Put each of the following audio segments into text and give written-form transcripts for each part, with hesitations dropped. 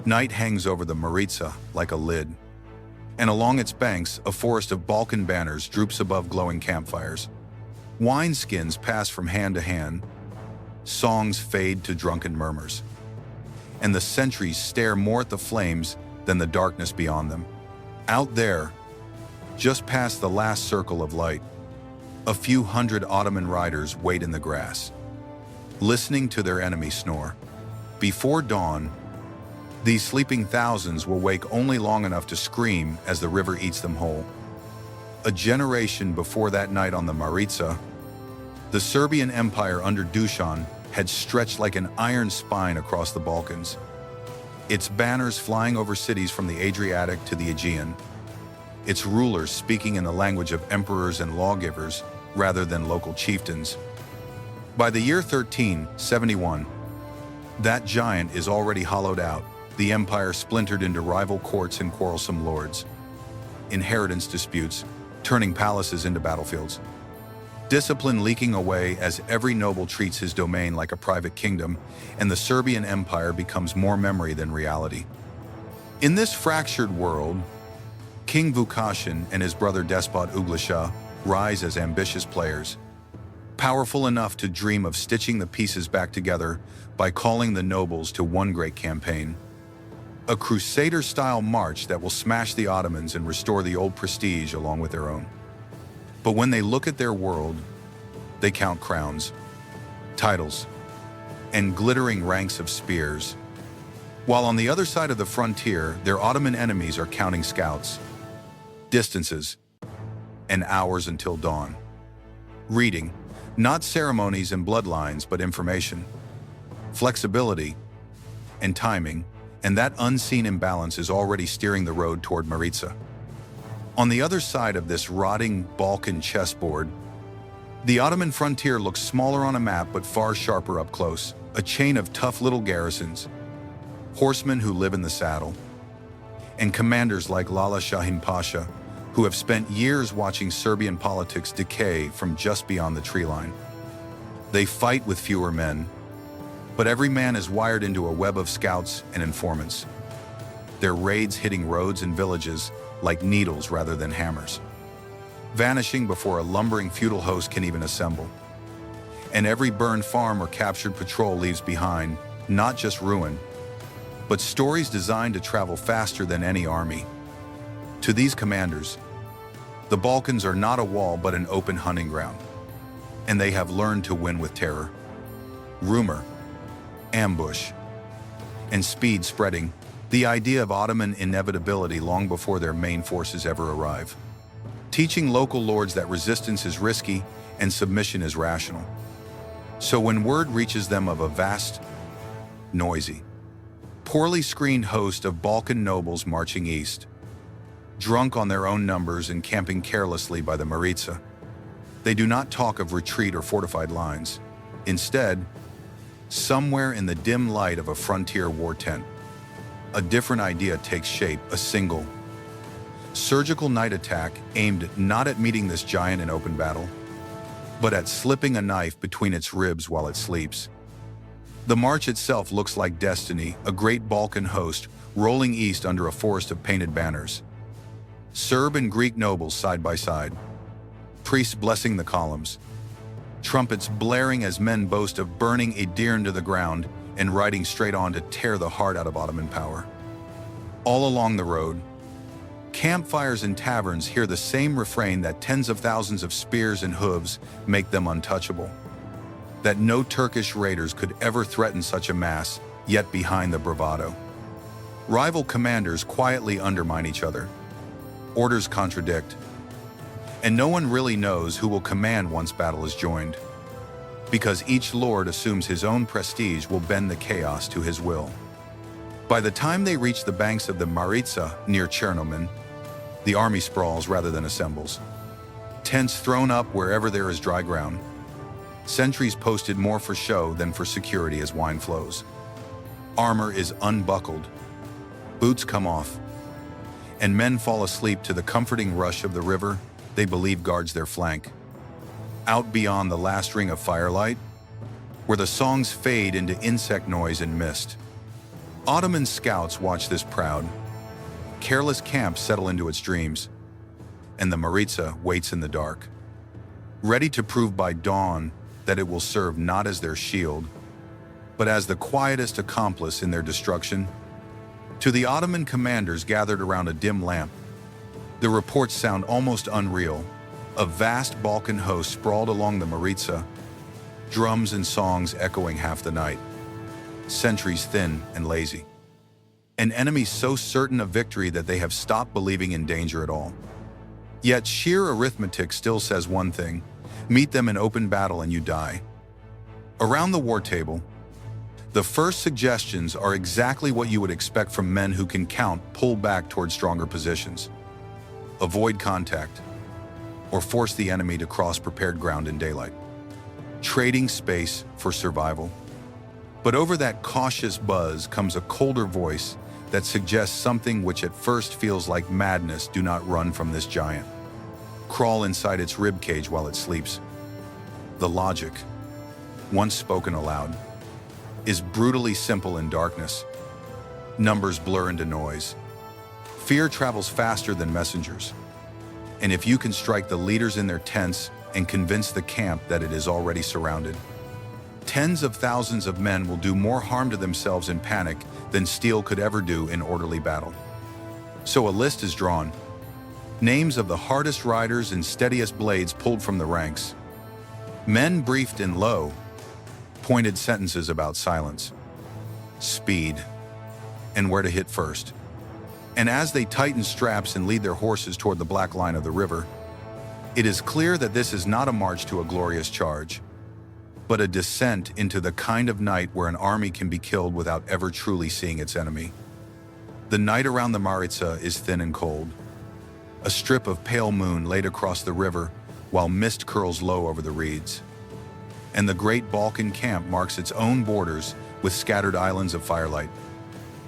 Night hangs over the Maritsa like a lid, and along its banks, a forest of Balkan banners droops above glowing campfires. Wineskins pass from hand to hand, songs fade to drunken murmurs, and the sentries stare more at the flames than the darkness beyond them. Out there, just past the last circle of light, a few hundred Ottoman riders wait in the grass, listening to their enemy snore. Before dawn, these sleeping thousands will wake only long enough to scream as the river eats them whole. A generation before that night on the Maritsa, the Serbian Empire under Dušan had stretched like an iron spine across the Balkans, its banners flying over cities from the Adriatic to the Aegean, its rulers speaking in the language of emperors and lawgivers rather than local chieftains. By the year 1371, that giant is already hollowed out, the empire splintered into rival courts and quarrelsome lords, inheritance disputes turning palaces into battlefields, discipline leaking away as every noble treats his domain like a private kingdom, and the Serbian Empire becomes more memory than reality. In this fractured world, King Vukašin and his brother despot Uglješa rise as ambitious players, powerful enough to dream of stitching the pieces back together by calling the nobles to one great campaign. A crusader-style march that will smash the Ottomans and restore the old prestige along with their own. But when they look at their world, they count crowns, titles, and glittering ranks of spears. While on the other side of the frontier, their Ottoman enemies are counting scouts, distances, and hours until dawn. Reading, not ceremonies and bloodlines, but information, flexibility, and timing, and that unseen imbalance is already steering the road toward Maritsa. On the other side of this rotting Balkan chessboard, the Ottoman frontier looks smaller on a map but far sharper up close, a chain of tough little garrisons, horsemen who live in the saddle, and commanders like Lala Shahin Pasha, who have spent years watching Serbian politics decay from just beyond the tree line. They fight with fewer men, but every man is wired into a web of scouts and informants, their raids hitting roads and villages like needles rather than hammers, vanishing before a lumbering feudal host can even assemble. And every burned farm or captured patrol leaves behind not just ruin, but stories designed to travel faster than any army. To these commanders, the Balkans are not a wall but an open hunting ground, and they have learned to win with terror, rumor, ambush, and speed spreading, the idea of Ottoman inevitability long before their main forces ever arrive, teaching local lords that resistance is risky and submission is rational. So when word reaches them of a vast, noisy, poorly screened host of Balkan nobles marching east, drunk on their own numbers and camping carelessly by the Maritsa, they do not talk of retreat or fortified lines. Instead, somewhere in the dim light of a frontier war tent, a different idea takes shape, a single, surgical night attack aimed not at meeting this giant in open battle, but at slipping a knife between its ribs while it sleeps. The march itself looks like destiny, a great Balkan host rolling east under a forest of painted banners. Serb and Greek nobles side by side, priests blessing the columns, trumpets blaring as men boast of burning Edirne to the ground and riding straight on to tear the heart out of Ottoman power. All along the road, campfires and taverns hear the same refrain that tens of thousands of spears and hooves make them untouchable, that no Turkish raiders could ever threaten such a mass, yet behind the bravado. Rival commanders quietly undermine each other, orders contradict, and no one really knows who will command once battle is joined, because each lord assumes his own prestige will bend the chaos to his will. By the time they reach the banks of the Maritsa near Chernomen, the army sprawls rather than assembles. Tents thrown up wherever there is dry ground. Sentries posted more for show than for security as wine flows. Armor is unbuckled. Boots come off. And men fall asleep to the comforting rush of the river they believe guards their flank. Out beyond the last ring of firelight, where the songs fade into insect noise and mist, Ottoman scouts watch this proud, careless camp settle into its dreams, and the Maritsa waits in the dark, ready to prove by dawn that it will serve not as their shield, but as the quietest accomplice in their destruction. To the Ottoman commanders gathered around a dim lamp, the reports sound almost unreal. A vast Balkan host sprawled along the Maritsa, drums and songs echoing half the night, sentries thin and lazy. An enemy so certain of victory that they have stopped believing in danger at all. Yet sheer arithmetic still says one thing: meet them in open battle and you die. Around the war table, the first suggestions are exactly what you would expect from men who can count, pull back toward stronger positions, avoid contact, or force the enemy to cross prepared ground in daylight, trading space for survival. But over that cautious buzz comes a colder voice that suggests something which at first feels like madness. Do not run from this giant. Crawl inside its ribcage while it sleeps. The logic, once spoken aloud, is brutally simple in darkness. Numbers blur into noise. Fear travels faster than messengers. And if you can strike the leaders in their tents and convince the camp that it is already surrounded, tens of thousands of men will do more harm to themselves in panic than steel could ever do in orderly battle. So a list is drawn. Names of the hardest riders and steadiest blades pulled from the ranks. Men briefed in low, pointed sentences about silence, speed, and where to hit first. And as they tighten straps and lead their horses toward the black line of the river, it is clear that this is not a march to a glorious charge, but a descent into the kind of night where an army can be killed without ever truly seeing its enemy. The night around the Maritsa is thin and cold. A strip of pale moon laid across the river while mist curls low over the reeds. And the great Balkan camp marks its own borders with scattered islands of firelight,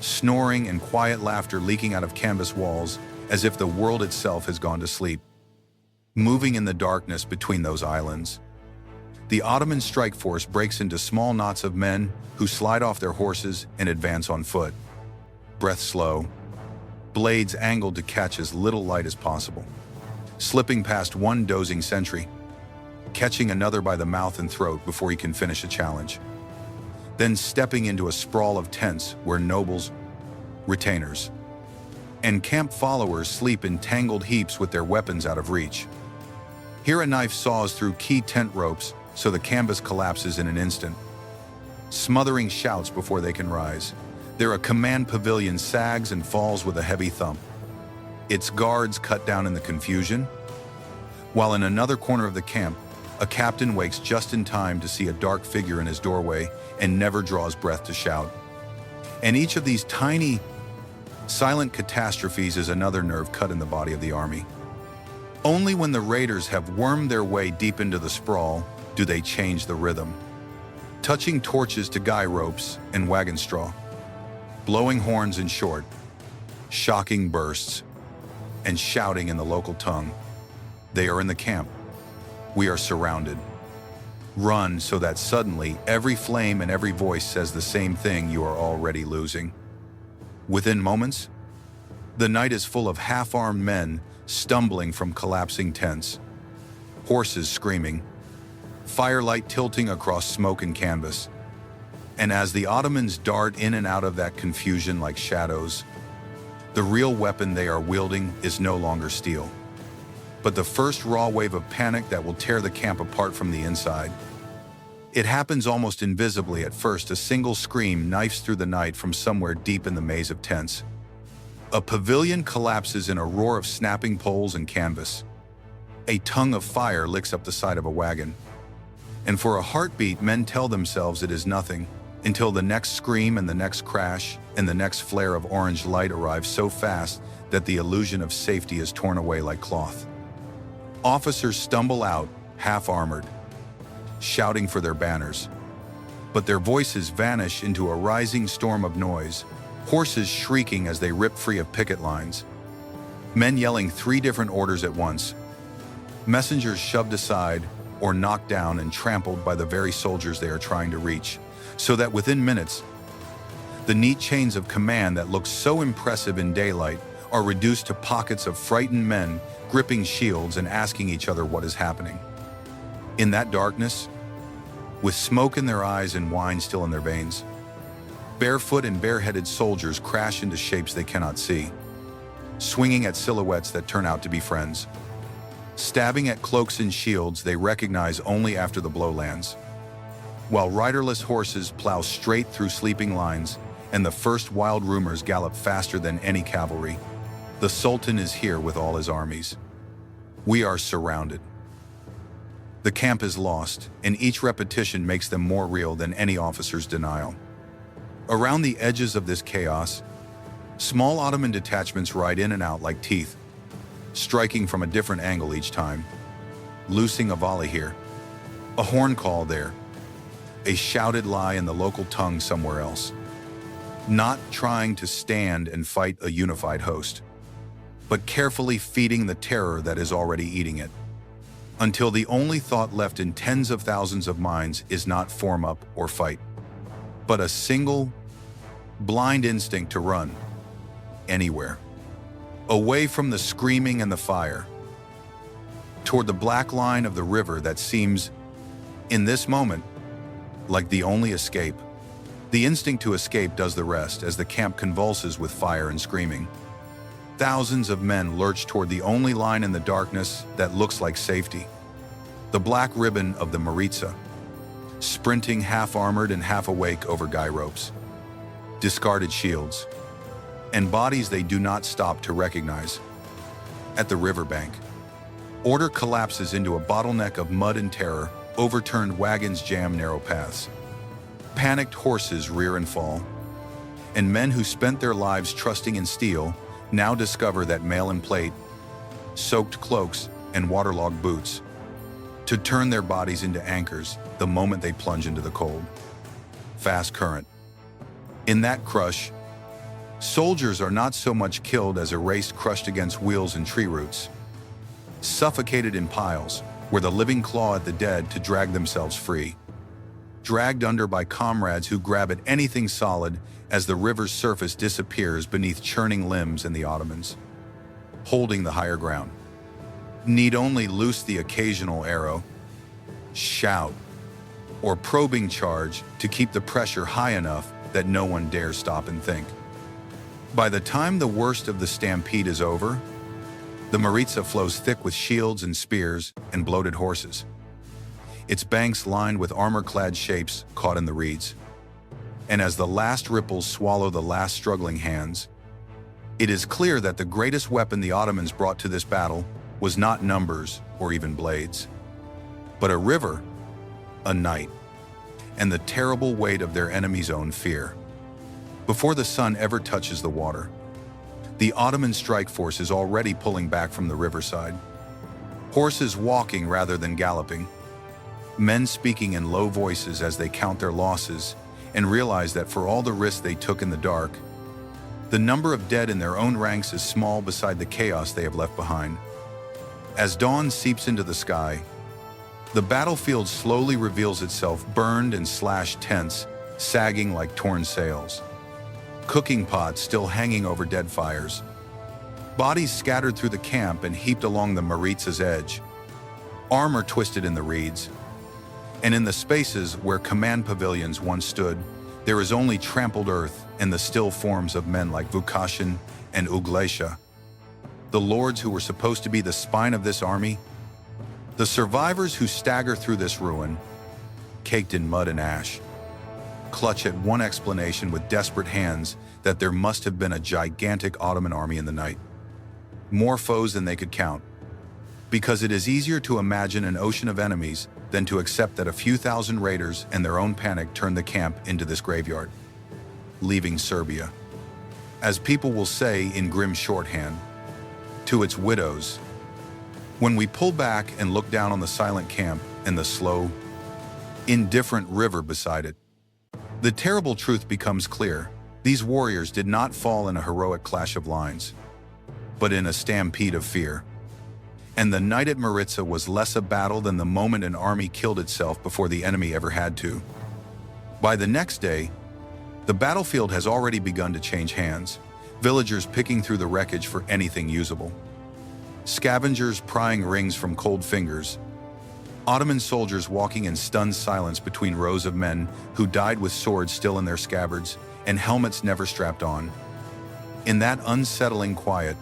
snoring and quiet laughter leaking out of canvas walls as if the world itself has gone to sleep. Moving in the darkness between those islands, the Ottoman strike force breaks into small knots of men who slide off their horses and advance on foot, breath slow, blades angled to catch as little light as possible, slipping past one dozing sentry, catching another by the mouth and throat before he can finish a challenge, then stepping into a sprawl of tents where nobles, retainers, and camp followers sleep in tangled heaps with their weapons out of reach. Here a knife saws through key tent ropes so the canvas collapses in an instant, smothering shouts before they can rise. There a command pavilion sags and falls with a heavy thump, its guards cut down in the confusion, while in another corner of the camp, a captain wakes just in time to see a dark figure in his doorway and never draws breath to shout. And each of these tiny, silent catastrophes is another nerve cut in the body of the army. Only when the raiders have wormed their way deep into the sprawl do they change the rhythm, touching torches to guy ropes and wagon straw, blowing horns in short, shocking bursts, and shouting in the local tongue. They are in the camp. We are surrounded. Run so that suddenly every flame and every voice says the same thing: you are already losing. Within moments, the night is full of half-armed men stumbling from collapsing tents, horses screaming, firelight tilting across smoke and canvas. And as the Ottomans dart in and out of that confusion like shadows, the real weapon they are wielding is no longer steel, but the first raw wave of panic that will tear the camp apart from the inside. It happens almost invisibly at first. A single scream knifes through the night from somewhere deep in the maze of tents. A pavilion collapses in a roar of snapping poles and canvas. A tongue of fire licks up the side of a wagon. And for a heartbeat, men tell themselves it is nothing, until the next scream and the next crash and the next flare of orange light arrive so fast that the illusion of safety is torn away like cloth. Officers stumble out, half-armored, shouting for their banners, but their voices vanish into a rising storm of noise, horses shrieking as they rip free of picket lines, men yelling 3 different orders at once, messengers shoved aside or knocked down and trampled by the very soldiers they are trying to reach, so that within minutes, The neat chains of command that look so impressive in daylight are reduced to pockets of frightened men gripping shields and asking each other what is happening. In that darkness, with smoke in their eyes and wine still in their veins, barefoot and bareheaded soldiers crash into shapes they cannot see, swinging at silhouettes that turn out to be friends, stabbing at cloaks and shields they recognize only after the blow lands, while riderless horses plow straight through sleeping lines and the first wild rumors gallop faster than any cavalry. The Sultan is here with all his armies. We are surrounded. The camp is lost, and each repetition makes them more real than any officer's denial. Around the edges of this chaos, small Ottoman detachments ride in and out like teeth, striking from a different angle each time, loosing a volley here, a horn call there, a shouted lie in the local tongue somewhere else. Not trying to stand and fight a unified host, but carefully feeding the terror that is already eating it, until the only thought left in tens of thousands of minds is not form up or fight, but a single, blind instinct to run, anywhere, away from the screaming and the fire, toward the black line of the river that seems, in this moment, like the only escape. The instinct to escape does the rest as the camp convulses with fire and screaming. Thousands of men lurch toward the only line in the darkness that looks like safety, the black ribbon of the Maritsa, sprinting half-armored and half-awake over guy ropes, discarded shields, and bodies they do not stop to recognize. At the riverbank, order collapses into a bottleneck of mud and terror. Overturned wagons jam narrow paths. Panicked horses rear and fall. And men who spent their lives trusting in steel now discover that mail and plate, soaked cloaks, and waterlogged boots to turn their bodies into anchors the moment they plunge into the cold, fast current. In that crush, soldiers are not so much killed as erased, crushed against wheels and tree roots, suffocated in piles, where the living claw at the dead to drag themselves free, dragged under by comrades who grab at anything solid as the river's surface disappears beneath churning limbs and the Ottomans, holding the higher ground, need only loose the occasional arrow, shout, or probing charge to keep the pressure high enough that no one dares stop and think. By the time the worst of the stampede is over, the Maritsa flows thick with shields and spears and bloated horses, its banks lined with armor-clad shapes caught in the reeds. And as the last ripples swallow the last struggling hands, it is clear that the greatest weapon the Ottomans brought to this battle was not numbers or even blades, but a river, a night, and the terrible weight of their enemy's own fear. Before the sun ever touches the water, the Ottoman strike force is already pulling back from the riverside. Horses walking rather than galloping, men speaking in low voices as they count their losses and realize that for all the risks they took in the dark, the number of dead in their own ranks is small beside the chaos they have left behind. As dawn seeps into the sky, the battlefield slowly reveals itself, burned and slashed tents, sagging like torn sails, cooking pots still hanging over dead fires, bodies scattered through the camp and heaped along the Maritsa's edge, armor twisted in the reeds, and in the spaces where command pavilions once stood, there is only trampled earth and the still forms of men like Vukašin and Uglješa, the lords who were supposed to be the spine of this army. The survivors who stagger through this ruin, caked in mud and ash, clutch at one explanation with desperate hands: that there must have been a gigantic Ottoman army in the night. More foes than they could count. Because it is easier to imagine an ocean of enemies than to accept that a few thousand raiders and their own panic turned the camp into this graveyard, leaving Serbia, as people will say in grim shorthand, to its widows. When we pull back and look down on the silent camp and the slow, indifferent river beside it, the terrible truth becomes clear. These warriors did not fall in a heroic clash of lines, but in a stampede of fear. And the night at Maritsa was less a battle than the moment an army killed itself before the enemy ever had to. By the next day, The battlefield has already begun to change hands, villagers picking through the wreckage for anything usable. Scavengers prying rings from cold fingers, Ottoman soldiers walking in stunned silence between rows of men who died with swords still in their scabbards and helmets never strapped on. In that unsettling quiet,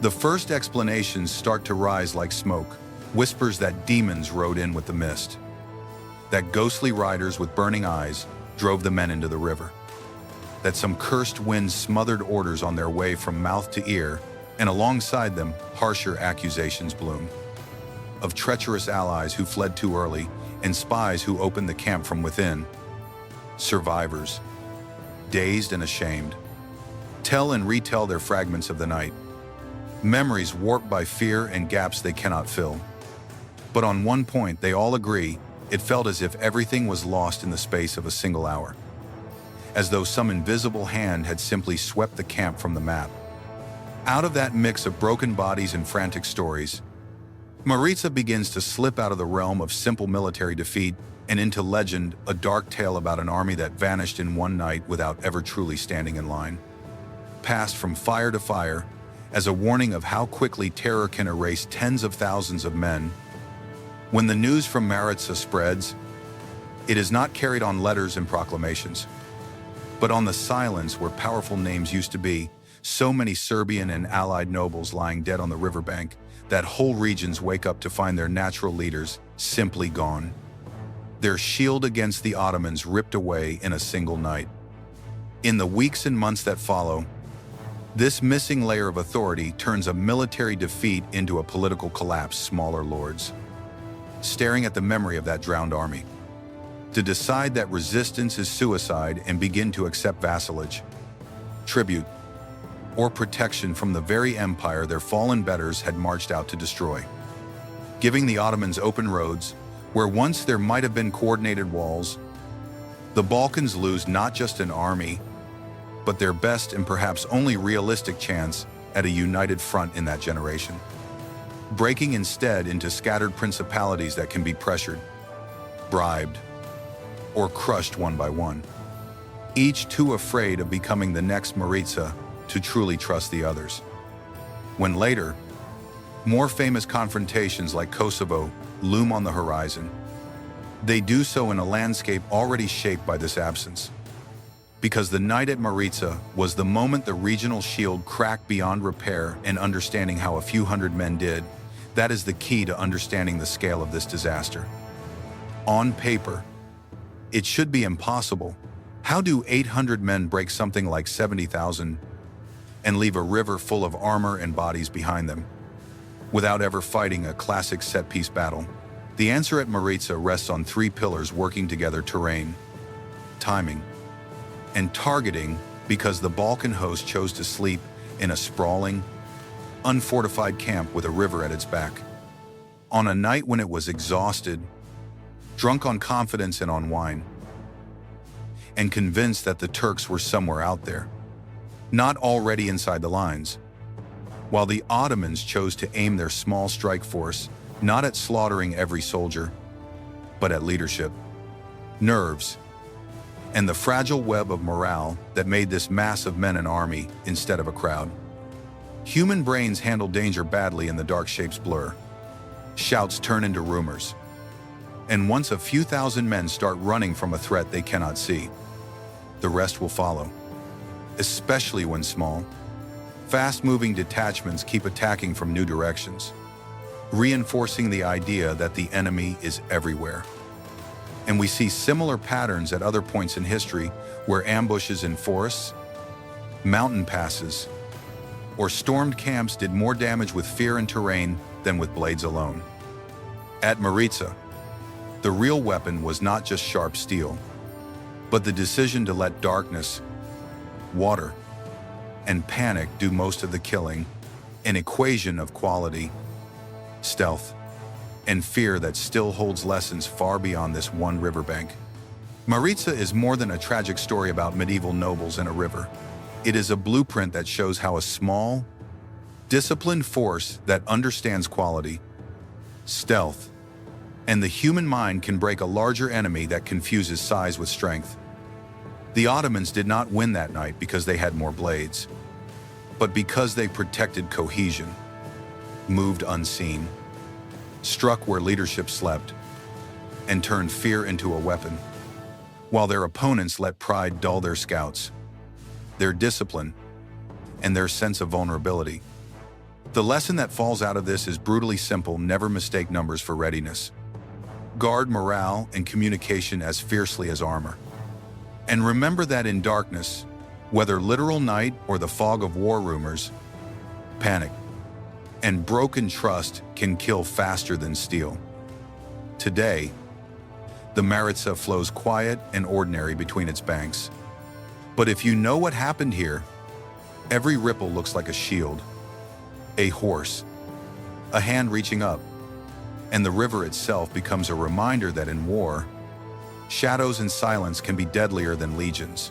the first explanations start to rise like smoke, whispers that demons rode in with the mist, that ghostly riders with burning eyes drove the men into the river, that some cursed wind smothered orders on their way from mouth to ear, and alongside them, harsher accusations bloom. Of treacherous allies who fled too early, and spies who opened the camp from within. Survivors, dazed and ashamed, tell and retell their fragments of the night. Memories warped by fear and gaps they cannot fill. But on one point, they all agree, it felt as if everything was lost in the space of a single hour. As though some invisible hand had simply swept the camp from the map. Out of that mix of broken bodies and frantic stories, Maritsa begins to slip out of the realm of simple military defeat and into legend, a dark tale about an army that vanished in one night without ever truly standing in line. Passed from fire to fire, as a warning of how quickly terror can erase tens of thousands of men. When the news from Maritsa spreads, it is not carried on letters and proclamations, but on the silence where powerful names used to be, so many Serbian and allied nobles lying dead on the riverbank, that whole regions wake up to find their natural leaders simply gone. Their shield against the Ottomans ripped away in a single night. In the weeks and months that follow, this missing layer of authority turns a military defeat into a political collapse. Smaller lords, staring at the memory of that drowned army, to decide that resistance is suicide and begin to accept vassalage, tribute, or protection from the very empire their fallen betters had marched out to destroy, giving the Ottomans open roads where once there might have been coordinated walls. The Balkans lose not just an army, but their best and perhaps only realistic chance at a united front in that generation, breaking instead into scattered principalities that can be pressured, bribed, or crushed one by one, each too afraid of becoming the next Maritsa to truly trust the others. When later, more famous confrontations like Kosovo loom on the horizon, they do so in a landscape already shaped by this absence. Because the night at Maritsa was the moment the regional shield cracked beyond repair, and understanding how a few hundred men did, that is the key to understanding the scale of this disaster. On paper, it should be impossible. How do 800 men break something like 70,000 and leave a river full of armor and bodies behind them, without ever fighting a classic set-piece battle? The answer at Maritsa rests on three pillars working together: terrain, timing, and targeting, because the Balkan host chose to sleep in a sprawling, unfortified camp with a river at its back. On a night when it was exhausted, drunk on confidence and on wine, and convinced that the Turks were somewhere out there, not already inside the lines, while the Ottomans chose to aim their small strike force not at slaughtering every soldier, but at leadership, nerves, and the fragile web of morale that made this mass of men an army instead of a crowd. Human brains handle danger badly in the dark shapes blur. Shouts turn into rumors. And once a few thousand men start running from a threat they cannot see, the rest will follow. Especially when small, fast-moving detachments keep attacking from new directions, reinforcing the idea that the enemy is everywhere. And we see similar patterns at other points in history where ambushes in forests, mountain passes, or stormed camps did more damage with fear and terrain than with blades alone. At Maritsa, the real weapon was not just sharp steel, but the decision to let darkness, water, and panic do most of the killing, an equation of quality, stealth, and fear that still holds lessons far beyond this one riverbank. Maritsa is more than a tragic story about medieval nobles and a river. It is a blueprint that shows how a small, disciplined force that understands quality, stealth, and the human mind can break a larger enemy that confuses size with strength. The Ottomans did not win that night because they had more blades, but because they protected cohesion, moved unseen, struck where leadership slept, and turned fear into a weapon, while their opponents let pride dull their scouts, their discipline, and their sense of vulnerability. The lesson that falls out of this is brutally simple: never mistake numbers for readiness. Guard morale and communication as fiercely as armor. And remember that in darkness, whether literal night or the fog of war rumors, panic and broken trust can kill faster than steel. Today, the Maritsa flows quiet and ordinary between its banks. But if you know what happened here, every ripple looks like a shield, a horse, a hand reaching up, and the river itself becomes a reminder that in war, shadows and silence can be deadlier than legions.